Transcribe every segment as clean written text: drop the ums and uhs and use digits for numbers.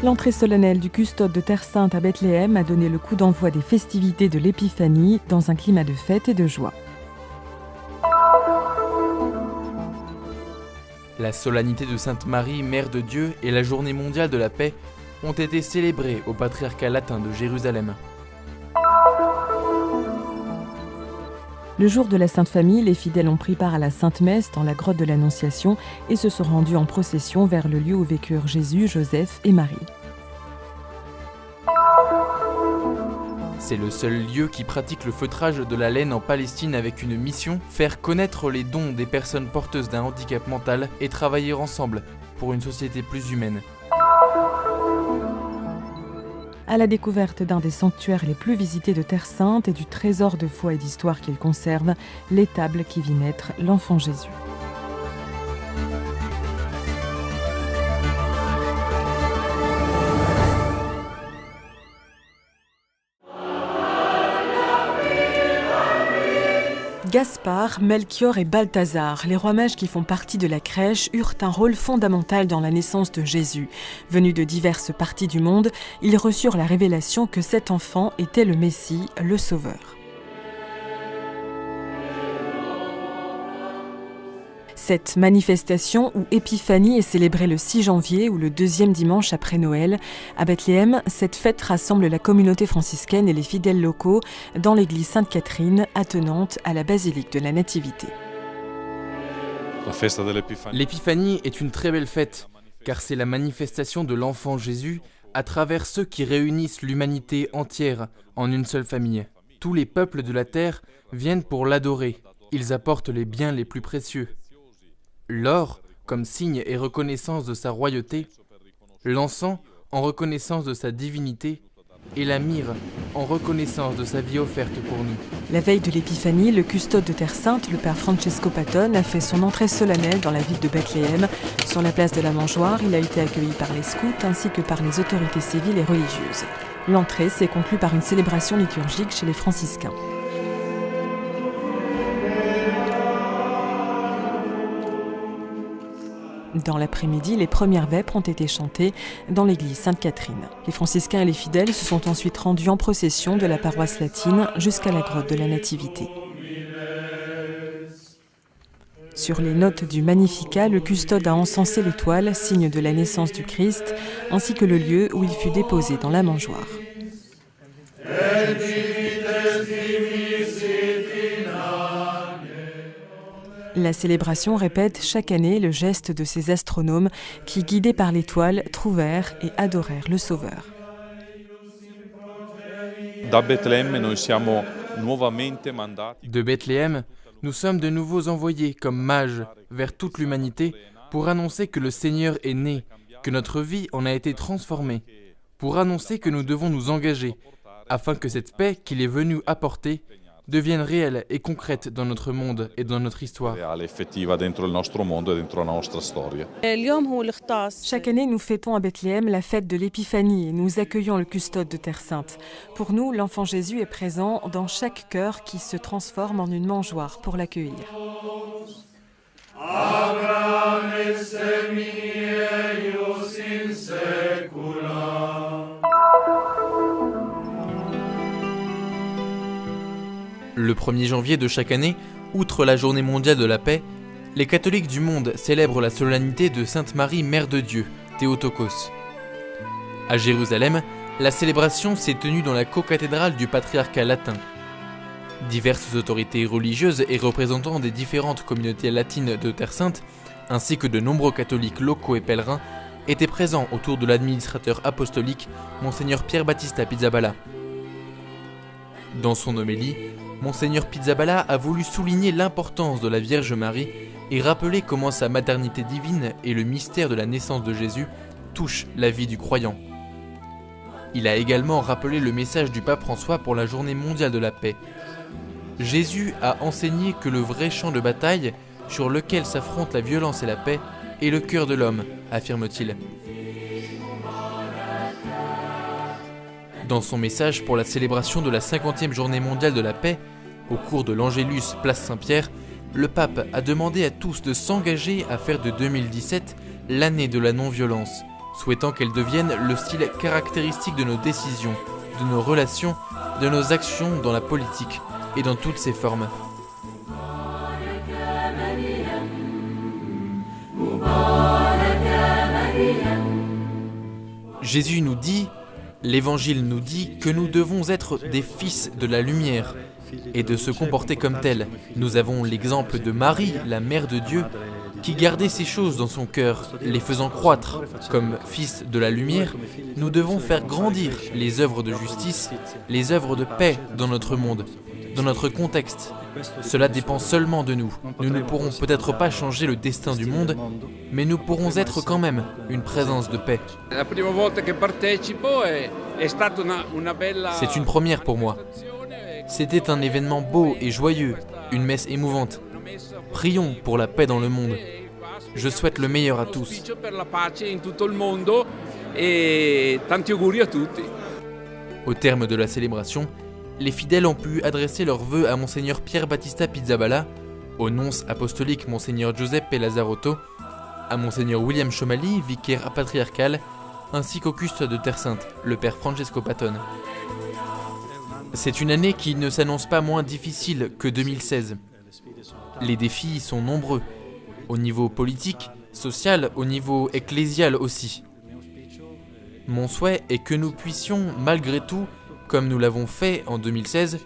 L'entrée solennelle du custode de Terre Sainte à Bethléem a donné le coup d'envoi des festivités de l'Épiphanie dans un climat de fête et de joie. La solennité de Sainte Marie, Mère de Dieu, et la Journée mondiale de la paix ont été célébrées au patriarcat latin de Jérusalem. Le jour de la Sainte Famille, les fidèles ont pris part à la Sainte Messe dans la grotte de l'Annonciation et se sont rendus en procession vers le lieu où vécurent Jésus, Joseph et Marie. C'est le seul lieu qui pratique le feutrage de la laine en Palestine avec une mission, faire connaître les dons des personnes porteuses d'un handicap mental et travailler ensemble pour une société plus humaine. À la découverte d'un des sanctuaires les plus visités de Terre Sainte et du trésor de foi et d'histoire qu'il conserve, l'étable qui vit naître l'enfant Jésus. Gaspard, Melchior et Balthazar, les rois mages qui font partie de la crèche, eurent un rôle fondamental dans la naissance de Jésus. Venus de diverses parties du monde, ils reçurent la révélation que cet enfant était le Messie, le Sauveur. Cette manifestation ou épiphanie est célébrée le 6 janvier ou le deuxième dimanche après Noël. À Bethléem, cette fête rassemble la communauté franciscaine et les fidèles locaux dans l'église Sainte-Catherine, attenante à la basilique de la Nativité. L'épiphanie est une très belle fête, car c'est la manifestation de l'enfant Jésus à travers ceux qui réunissent l'humanité entière en une seule famille. Tous les peuples de la terre viennent pour l'adorer. Ils apportent les biens les plus précieux. L'or, comme signe et reconnaissance de sa royauté, l'encens, en reconnaissance de sa divinité, et la myrrhe, en reconnaissance de sa vie offerte pour nous. La veille de l'Épiphanie, le custode de Terre Sainte, le père Francesco Patton, a fait son entrée solennelle dans la ville de Bethléem. Sur la place de la Mangeoire, il a été accueilli par les scouts ainsi que par les autorités civiles et religieuses. L'entrée s'est conclue par une célébration liturgique chez les franciscains. Dans l'après-midi, les premières vêpres ont été chantées dans l'église Sainte-Catherine. Les franciscains et les fidèles se sont ensuite rendus en procession de la paroisse latine jusqu'à la grotte de la Nativité. Sur les notes du Magnificat, le custode a encensé l'étoile, signe de la naissance du Christ, ainsi que le lieu où il fut déposé dans la mangeoire. La célébration répète chaque année le geste de ces astronomes qui, guidés par l'étoile, trouvèrent et adorèrent le Sauveur. De Bethléem, nous sommes de nouveau envoyés comme mages vers toute l'humanité pour annoncer que le Seigneur est né, que notre vie en a été transformée, pour annoncer que nous devons nous engager, afin que cette paix qu'il est venu apporter devienne réelle et concrète dans notre monde et dans notre histoire. Chaque année, nous fêtons à Bethléem la fête de l'Épiphanie et nous accueillons le custode de Terre Sainte. Pour nous, l'enfant Jésus est présent dans chaque cœur qui se transforme en une mangeoire pour l'accueillir. Le 1er janvier de chaque année, outre la Journée mondiale de la paix, les catholiques du monde célèbrent la solennité de Sainte Marie, Mère de Dieu, Théotokos. À Jérusalem, la célébration s'est tenue dans la cocathédrale du patriarcat latin. Diverses autorités religieuses et représentants des différentes communautés latines de Terre Sainte, ainsi que de nombreux catholiques locaux et pèlerins, étaient présents autour de l'administrateur apostolique, Monseigneur Pierre Battista Pizzaballa. Dans son homélie, Monseigneur Pizzaballa a voulu souligner l'importance de la Vierge Marie et rappeler comment sa maternité divine et le mystère de la naissance de Jésus touchent la vie du croyant. Il a également rappelé le message du pape François pour la Journée mondiale de la paix. Jésus a enseigné que le vrai champ de bataille sur lequel s'affrontent la violence et la paix est le cœur de l'homme, affirme-t-il. Dans son message pour la célébration de la 50e journée mondiale de la paix, au cours de l'Angélus place Saint-Pierre, le pape a demandé à tous de s'engager à faire de 2017 l'année de la non-violence souhaitant qu'elle devienne le style caractéristique de nos décisions, de nos relations, de nos actions dans la politique et dans toutes ses formes. Jésus nous dit, l'Évangile nous dit que nous devons être des fils de la lumière et de se comporter comme tels. Nous avons l'exemple de Marie, la mère de Dieu, qui gardait ces choses dans son cœur, les faisant croître. Comme fils de la lumière, nous devons faire grandir les œuvres de justice, les œuvres de paix dans notre monde, dans notre contexte. Cela dépend seulement de nous. Nous ne pourrons peut-être pas changer le destin du monde, mais nous pourrons être quand même une présence de paix. C'est une première pour moi. C'était un événement beau et joyeux, une messe émouvante. Prions pour la paix dans le monde. Je souhaite le meilleur à tous. Au terme de la célébration, les fidèles ont pu adresser leurs vœux à Monseigneur Pier Battista Pizzaballa, au nonce apostolique Monseigneur Giuseppe Lazzarotto, à Monseigneur William Chomali, vicaire patriarcal, ainsi qu'au custe de Terre Sainte, le Père Francesco Patton. C'est une année qui ne s'annonce pas moins difficile que 2016. Les défis sont nombreux, au niveau politique, social, au niveau ecclésial aussi. Mon souhait est que nous puissions, malgré tout, comme nous l'avons fait en 2016,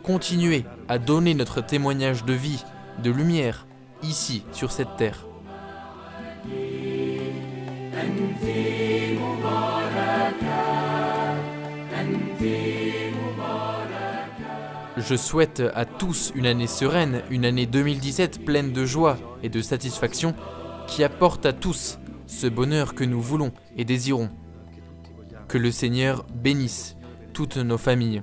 continuer à donner notre témoignage de vie, de lumière, ici, sur cette terre. Je souhaite à tous une année sereine, une année 2017 pleine de joie et de satisfaction, qui apporte à tous ce bonheur que nous voulons et désirons. Que le Seigneur bénisse toutes nos familles.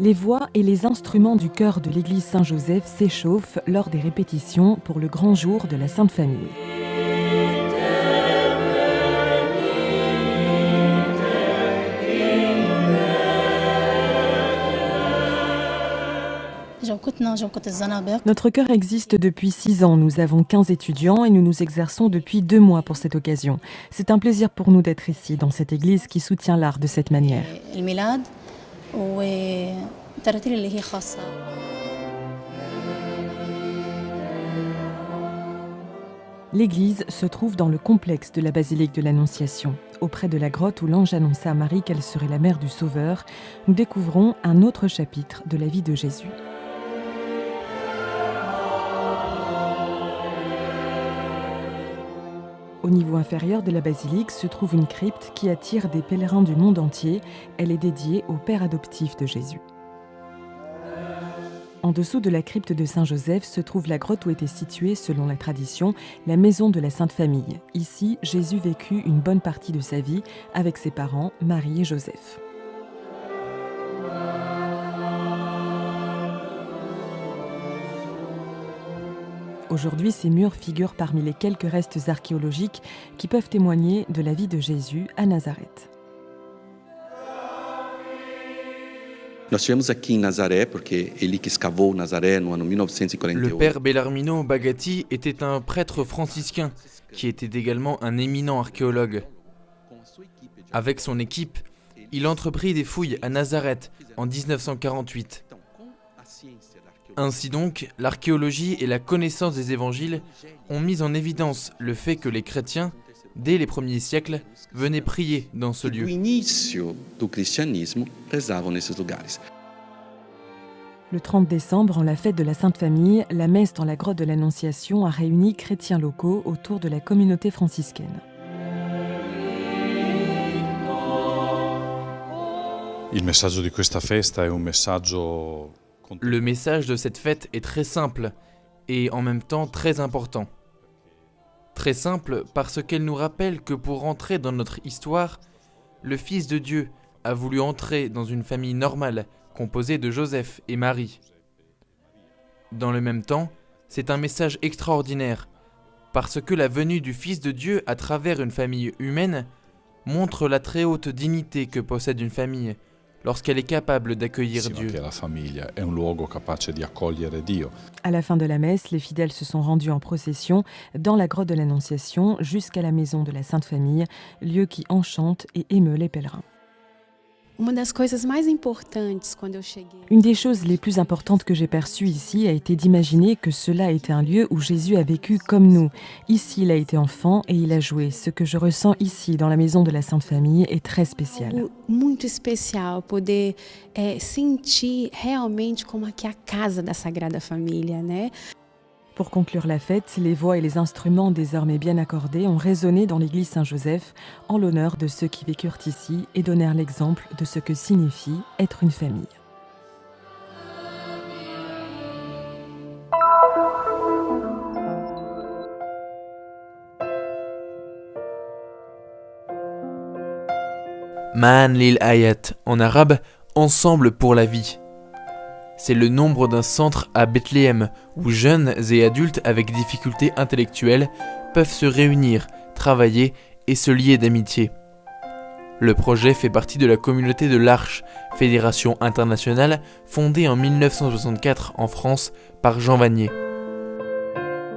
Les voix et les instruments du chœur de l'église Saint-Joseph s'échauffent lors des répétitions pour le grand jour de la Sainte Famille. Notre chœur existe depuis 6 ans. Nous avons 15 étudiants et nous nous exerçons depuis 2 mois pour cette occasion. C'est un plaisir pour nous d'être ici, dans cette église qui soutient l'art de cette manière. L'église se trouve dans le complexe de la basilique de l'Annonciation. Auprès de la grotte où l'ange annonça à Marie qu'elle serait la mère du Sauveur, nous découvrons un autre chapitre de la vie de Jésus. Au niveau inférieur de la basilique se trouve une crypte qui attire des pèlerins du monde entier. Elle est dédiée au père adoptif de Jésus. En dessous de la crypte de Saint-Joseph se trouve la grotte où était située, selon la tradition, la maison de la Sainte Famille. Ici, Jésus vécut une bonne partie de sa vie avec ses parents, Marie et Joseph. Aujourd'hui, ces murs figurent parmi les quelques restes archéologiques qui peuvent témoigner de la vie de Jésus à Nazareth. Nós tivemos aqui em Nazaré, porque ele que escavou Nazaré no ano 1948. Le père Bellarmino Bagatti était un prêtre franciscain qui était également un éminent archéologue. Avec son équipe, il entreprit des fouilles à Nazareth en 1948. Ainsi donc, l'archéologie et la connaissance des évangiles ont mis en évidence le fait que les chrétiens, dès les premiers siècles, venaient prier dans ce lieu. Do início do cristianismo rezavam nesses lugares. Le 30 décembre, en la fête de la Sainte Famille, la messe dans la grotte de l'Annonciation a réuni chrétiens locaux autour de la communauté franciscaine. Il messaggio di questa festa è un messaggio. Le message de cette fête est très simple et en même temps très important. Très simple parce qu'elle nous rappelle que pour entrer dans notre histoire, le Fils de Dieu a voulu entrer dans une famille normale composée de Joseph et Marie. Dans le même temps, c'est un message extraordinaire, parce que la venue du Fils de Dieu à travers une famille humaine montre la très haute dignité que possède une famille lorsqu'elle est capable d'accueillir Dieu. Che la famiglia è un luogo capace di accogliere Dio. À la fin de la messe, les fidèles se sont rendus en procession dans la grotte de l'Annonciation jusqu'à la maison de la Sainte Famille, lieu qui enchante et émeut les pèlerins. Une des choses les plus importantes que j'ai perçues ici a été d'imaginer que cela était un lieu où Jésus a vécu comme nous. Ici, il a été enfant et il a joué. Ce que je ressens ici, dans la maison de la Sainte Famille, est très spécial. Muito especial poder sentir realmente como aqui a casa da Sagrada Família, né? Pour conclure la fête, les voix et les instruments désormais bien accordés ont résonné dans l'église Saint-Joseph en l'honneur de ceux qui vécurent ici et donnèrent l'exemple de ce que signifie être une famille. Ma'an lil Hayat, en arabe, ensemble pour la vie. C'est le nombre d'un centre à Bethléem où jeunes et adultes avec difficultés intellectuelles peuvent se réunir, travailler et se lier d'amitié. Le projet fait partie de la communauté de l'Arche, fédération internationale fondée en 1964 en France par Jean Vanier.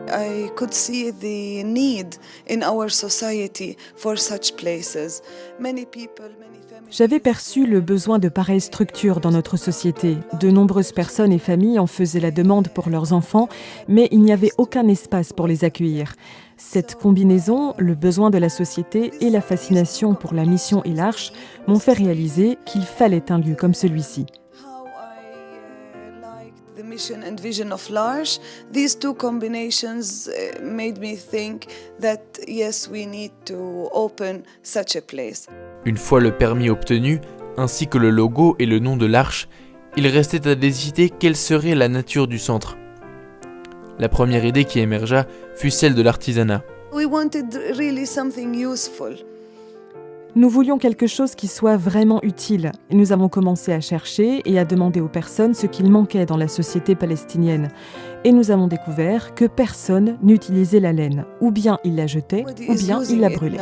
I could see the need in our society for such places. Many people, many families. J'avais perçu le besoin de pareilles structures dans notre société. De nombreuses personnes et familles en faisaient la demande pour leurs enfants, mais il n'y avait aucun espace pour les accueillir. Cette combinaison, le besoin de la société et la fascination pour la mission et l'Arche m'ont fait réaliser qu'il fallait un lieu comme celui-ci. How I liked the mission and vision of l'Arche. These two combinations made me think that yes, we need to open such a place. Une fois le permis obtenu, ainsi que le logo et le nom de l'Arche, il restait à décider quelle serait la nature du centre. La première idée qui émergea fut celle de l'artisanat. We wanted really something useful. Nous voulions quelque chose qui soit vraiment utile. Et nous avons commencé à chercher et à demander aux personnes ce qu'il manquait dans la société palestinienne. Et nous avons découvert que personne n'utilisait la laine. Ou bien il la jetait, ou bien il la brûlait.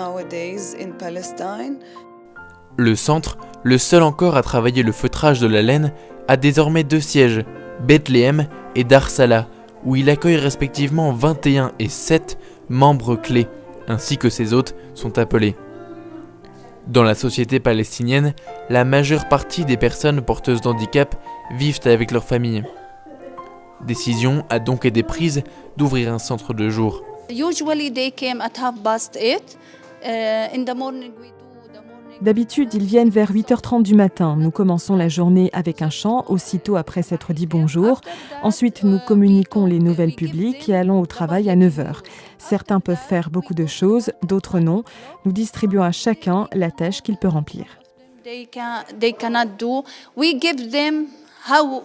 Le centre, le seul encore à travailler le feutrage de la laine, a désormais 2 sièges, Bethléem et Dar Salah, où il accueille respectivement 21 et 7 membres clés, ainsi que ses hôtes sont appelés. Dans la société palestinienne, la majeure partie des personnes porteuses d'handicap vivent avec leur famille. Décision a donc été prise d'ouvrir un centre de jour. Usually they came at 8:30. In the morning we do the morning. D'habitude, ils viennent vers 8h30 du matin. Nous commençons la journée avec un chant, aussitôt après s'être dit bonjour. Ensuite, nous communiquons les nouvelles publiques et allons au travail à 9h. Certains peuvent faire beaucoup de choses, d'autres non. Nous distribuons à chacun la tâche qu'il peut remplir. They cannot do. We give them how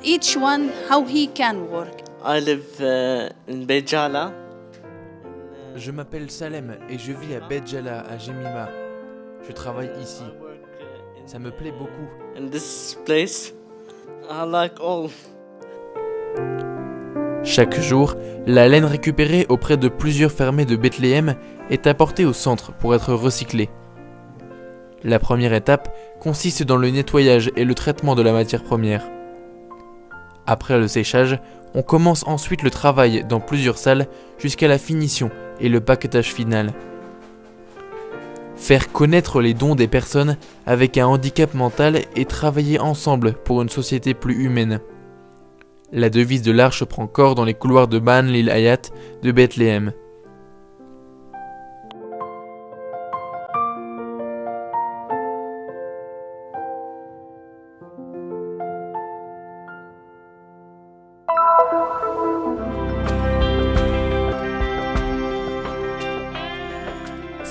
each one how he can work. I live in Beit Jala. Je m'appelle Salem et je vis à Beit Jala, à Jemima. Je travaille ici. Ça me plaît beaucoup. In this place, I like all. Chaque jour, la laine récupérée auprès de plusieurs fermiers de Bethléem est apportée au centre pour être recyclée. La première étape consiste dans le nettoyage et le traitement de la matière première. Après le séchage, on commence ensuite le travail dans plusieurs salles jusqu'à la finition et le paquetage final. Faire connaître les dons des personnes avec un handicap mental et travailler ensemble pour une société plus humaine. La devise de l'Arche prend corps dans les couloirs de Ma'an lil Hayat de Bethléem.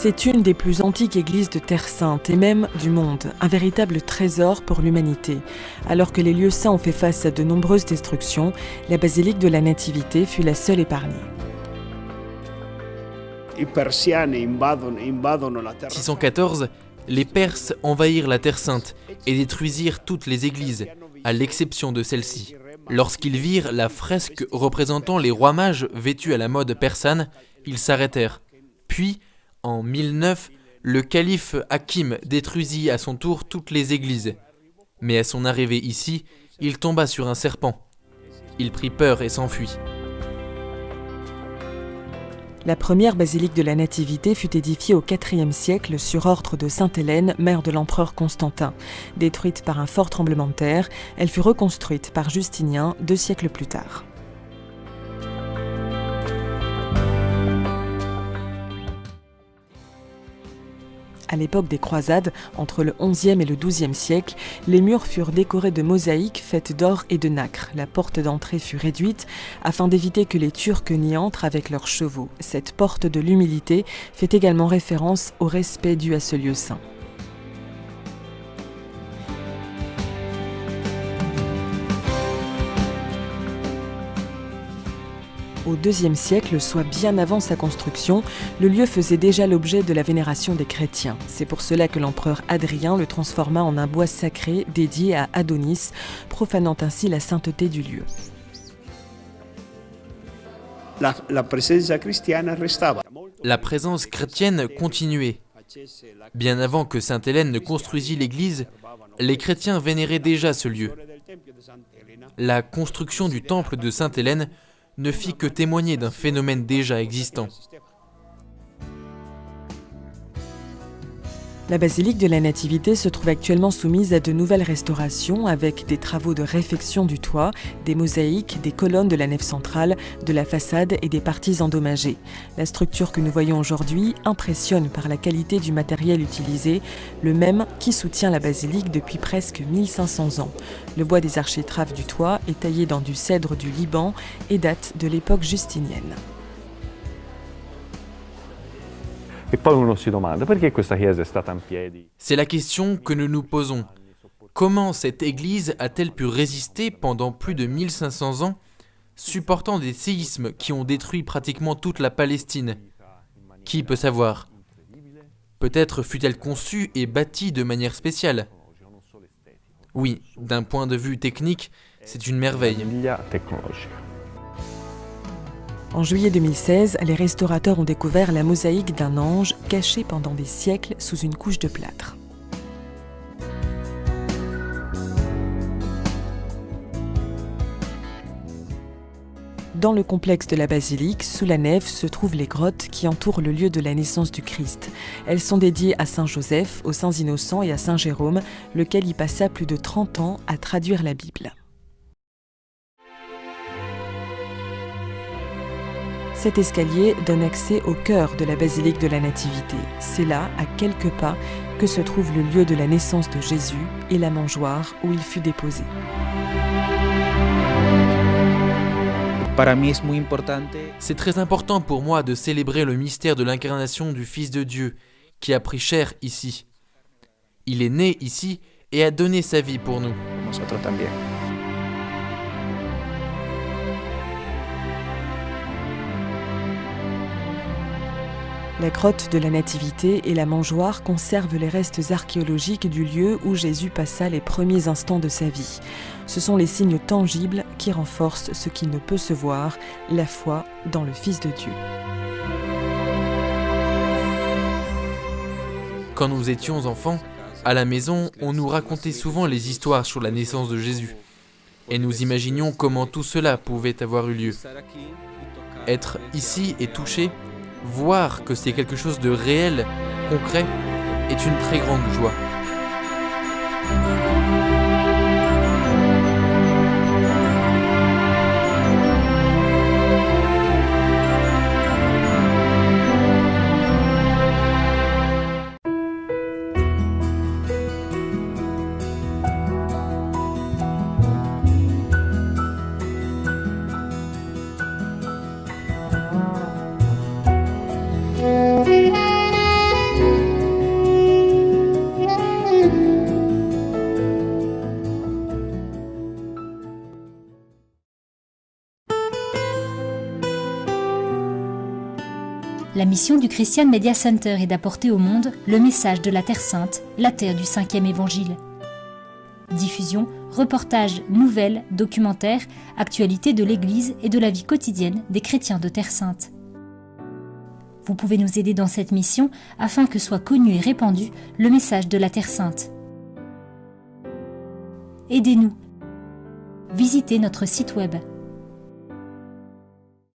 C'est une des plus antiques églises de Terre Sainte et même du monde, un véritable trésor pour l'humanité. Alors que les lieux saints ont fait face à de nombreuses destructions, la basilique de la Nativité fut la seule épargnée. I persiani invadono la terra. 614, les Perses envahirent la Terre Sainte et détruisirent toutes les églises, à l'exception de celle-ci. Lorsqu'ils virent la fresque représentant les rois mages vêtus à la mode persane, ils s'arrêtèrent. Puis, en 1009, le calife Hakim détruisit à son tour toutes les églises. Mais à son arrivée ici, il tomba sur un serpent. Il prit peur et s'enfuit. La première basilique de la Nativité fut édifiée au IVe siècle sur ordre de Sainte Hélène, mère de l'empereur Constantin. Détruite par un fort tremblement de terre, elle fut reconstruite par Justinien 2 siècles plus tard. À l'époque des croisades, entre le XIe et le XIIe siècle, les murs furent décorés de mosaïques faites d'or et de nacre. La porte d'entrée fut réduite afin d'éviter que les Turcs n'y entrent avec leurs chevaux. Cette porte de l'humilité fait également référence au respect dû à ce lieu saint. Au IIe siècle, soit bien avant sa construction, le lieu faisait déjà l'objet de la vénération des chrétiens. C'est pour cela que l'empereur Hadrien le transforma en un bois sacré dédié à Adonis, profanant ainsi la sainteté du lieu. La presenza cristiana restava. La présence chrétienne continuait. Bien avant que sainte Hélène ne construisit l'église, les chrétiens vénéraient déjà ce lieu. La construction du temple de sainte Hélène ne fit que témoigner d'un phénomène déjà existant. La basilique de la Nativité se trouve actuellement soumise à de nouvelles restaurations avec des travaux de réfection du toit, des mosaïques, des colonnes de la nef centrale, de la façade et des parties endommagées. La structure que nous voyons aujourd'hui impressionne par la qualité du matériel utilisé, le même qui soutient la basilique depuis presque 1500 ans. Le bois des architraves du toit est taillé dans du cèdre du Liban et date de l'époque justinienne. C'est la question que nous nous posons. Comment cette église a-t-elle pu résister pendant plus de 1500 ans, supportant des séismes qui ont détruit pratiquement toute la Palestine? Qui peut savoir? Peut-être fut-elle conçue et bâtie de manière spéciale. Oui, d'un point de vue technique, c'est une merveille. En juillet 2016, les restaurateurs ont découvert la mosaïque d'un ange caché pendant des siècles sous une couche de plâtre. Dans le complexe de la basilique, sous la nef, se trouvent les grottes qui entourent le lieu de la naissance du Christ. Elles sont dédiées à Saint Joseph, aux Saints Innocents et à Saint Jérôme, lequel y passa plus de 30 ans à traduire la Bible. Cet escalier donne accès au cœur de la basilique de la Nativité. C'est là, à quelques pas, que se trouve le lieu de la naissance de Jésus et la mangeoire où il fut déposé. C'est très important pour moi de célébrer le mystère de l'incarnation du Fils de Dieu, qui a pris chair ici. Il est né ici et a donné sa vie pour nous. La grotte de la Nativité et la mangeoire conservent les restes archéologiques du lieu où Jésus passa les premiers instants de sa vie. Ce sont les signes tangibles qui renforcent ce qui ne peut se voir, la foi dans le Fils de Dieu. Quand nous étions enfants, à la maison, on nous racontait souvent les histoires sur la naissance de Jésus. Et nous imaginions comment tout cela pouvait avoir eu lieu. Être ici et touché, voir que c'est quelque chose de réel, concret, est une très grande joie. La mission du Christian Media Center est d'apporter au monde le message de la Terre Sainte, la terre du 5e évangile. Diffusion, reportages, nouvelles, documentaires, actualités de l'Église et de la vie quotidienne des chrétiens de Terre Sainte. Vous pouvez nous aider dans cette mission afin que soit connu et répandu le message de la Terre Sainte. Aidez-nous. Visitez notre site web